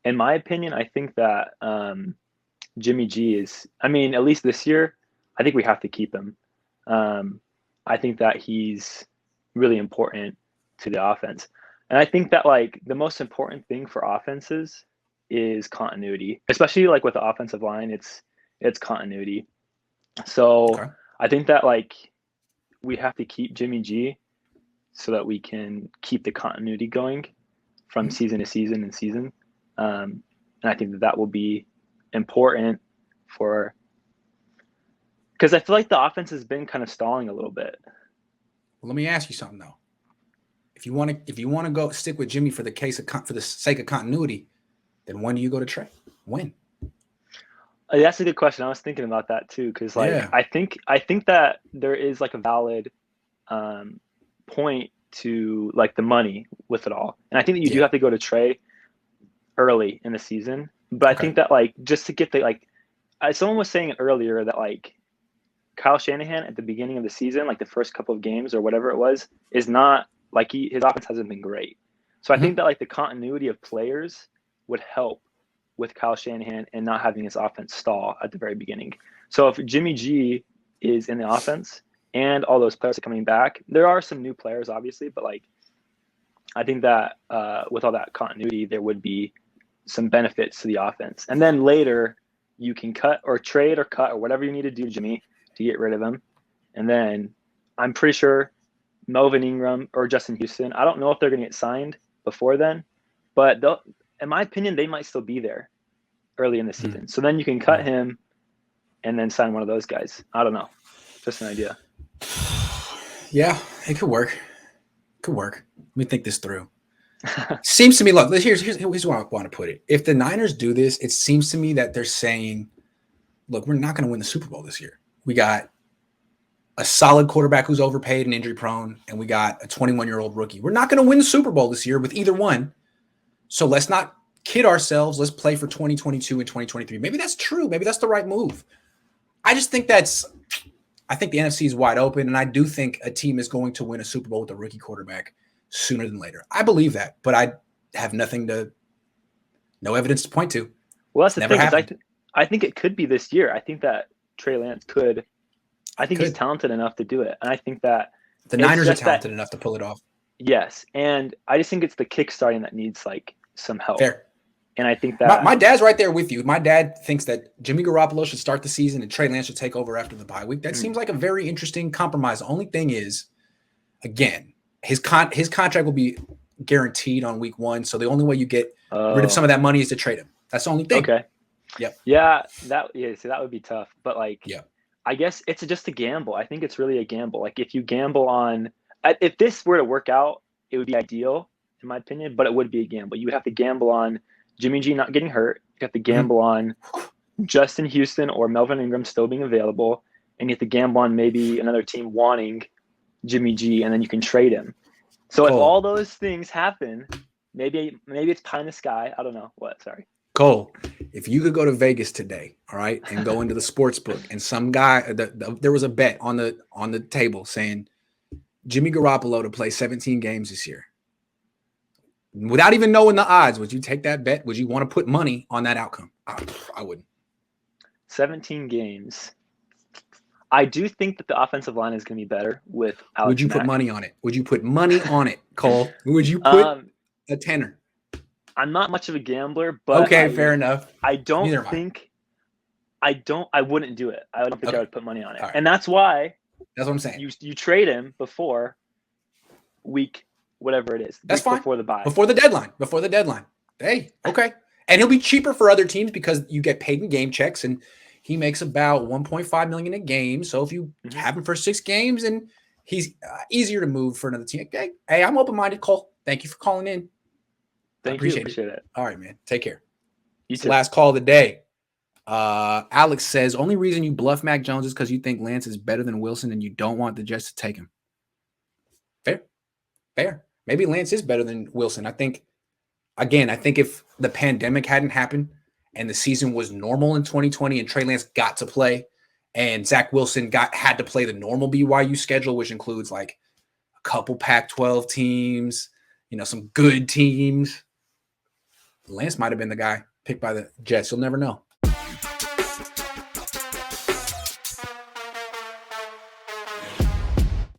in my opinion, I think that Jimmy G is, I mean, at least this year, I think we have to keep him. Um, I think that he's really important to the offense. And I think that like the most important thing for offenses is continuity, especially like with the offensive line, it's continuity. So Okay. I think that like we have to keep Jimmy G so that we can keep the continuity going from Mhm. season to season and season. And I think that that will be important for because I feel like the offense has been kind of stalling a little bit. Well, let me ask you something though. If you want to go stick with Jimmy for the sake of continuity, then when do you go to Trey? When? That's a good question. I was thinking about that too, because like Yeah. I think that there is like a valid um, point to like the money with it all, and I think that you do Yeah. have to go to Trey early in the season. But I Okay. think that like just to get the like, someone was saying earlier that like Kyle Shanahan at the beginning of the season, like the first couple of games or whatever it was, is not like his offense hasn't been great. So I think Mhm. that like the continuity of players would help with Kyle Shanahan and not having his offense stall at the very beginning. So if Jimmy G is in the offense and all those players are coming back, there are some new players obviously, but like I think that with all that continuity, there would be some benefits to the offense. And then later, you can cut or trade or cut or whatever you need to do, Jimmy, to get rid of him. And then I'm pretty sure Melvin Ingram or Justin Houston, I don't know if they're going to get signed before then, but in my opinion, they might still be there early in the Mhm. season. So then you can cut Mhm. him and then sign one of those guys. I don't know. Just an idea. Yeah, it could work. Could work. Let me think this through. Seems to me, look, here's where I want to put it. If the Niners do this, it seems to me that they're saying, look, we're not going to win the Super Bowl this year. We got a solid quarterback who's overpaid and injury prone, and we got a 21-year-old rookie. We're not going to win the Super Bowl this year with either one. So let's not kid ourselves. Let's play for 2022 and 2023. Maybe that's true. Maybe that's the right move. I think the NFC is wide open, and I do think a team is going to win a Super Bowl with a rookie quarterback sooner than later. I believe that, but I have no evidence to point to. Well, that's It's the never thing is happened. I think it could be this year. I think that Trey Lance could. I It think he's could. talented enough to do it, and I think that The it's Niners are just that talented enough to pull it off. yes, and I just think it's the kickstarting that needs like some help, Fair. and I think My that dad's right there with you. My dad thinks that Jimmy Garoppolo should start the season and Trey Lance should take over after the bye week. That mm, seems like a very interesting compromise. The only thing is, again, his contract will be guaranteed on week one. So the only way you get rid of some oh of that money is to trade him. That's the only thing. okay Yep. yeah, so that would be tough, but like Yep. I guess it's just a gamble. I think it's really a gamble. Like if you gamble on if this were to work out, it would be ideal in my opinion, but it would be a gamble. You would have to gamble on Jimmy G not getting hurt. You have to Mhm. gamble on Justin Houston or Melvin Ingram still being available, and you have to gamble on maybe another team wanting Jimmy G, and then you can trade him. So if Cole, all those things happen, maybe it's pie in the sky. I don't know what. Sorry. Cole, if you could go to Vegas today, all right, and go into the sports book, and some guy, there was a bet on the table saying Jimmy Garoppolo to play 17 games this year. Without even knowing the odds, would you take that bet? Would you want to put money on that outcome? I wouldn't. 17 games. I do think that the offensive line is going to be better with Would Alex you put Mack. money on it? Would you put money on it, Cole? Would you put um, a tenner? I'm not much of a gambler, but Okay, fair enough. I don't Neither am I. think I wouldn't do it. I don't think I Okay, would put money on it, all right. and that's why That's what I'm saying. you trade him before week whatever it is, That's week fine. before the bye. Before the deadline. Before the deadline. Hey, okay. And he'll be cheaper for other teams because you get paid in game checks, and he makes about 1.5 million a game. So if you Mm-hmm. have him for 6 games, and he's easier to move for another team. Okay. Hey, I'm open minded, Cole. Thank you for calling in. I Thank you, appreciate it. appreciate it. All right, man. Take care. You It's the too. last call of the day. Alex says only reason you bluff Mac Jones is because you think Lance is better than Wilson and you don't want the Jets to take him. Fair, fair. Maybe Lance is better than Wilson. I think if the pandemic hadn't happened and the season was normal in 2020 and Trey Lance got to play and Zach Wilson had to play the normal BYU schedule, which includes like a couple Pac-12 teams, some good teams. Lance might have been the guy picked by the Jets. You'll never know.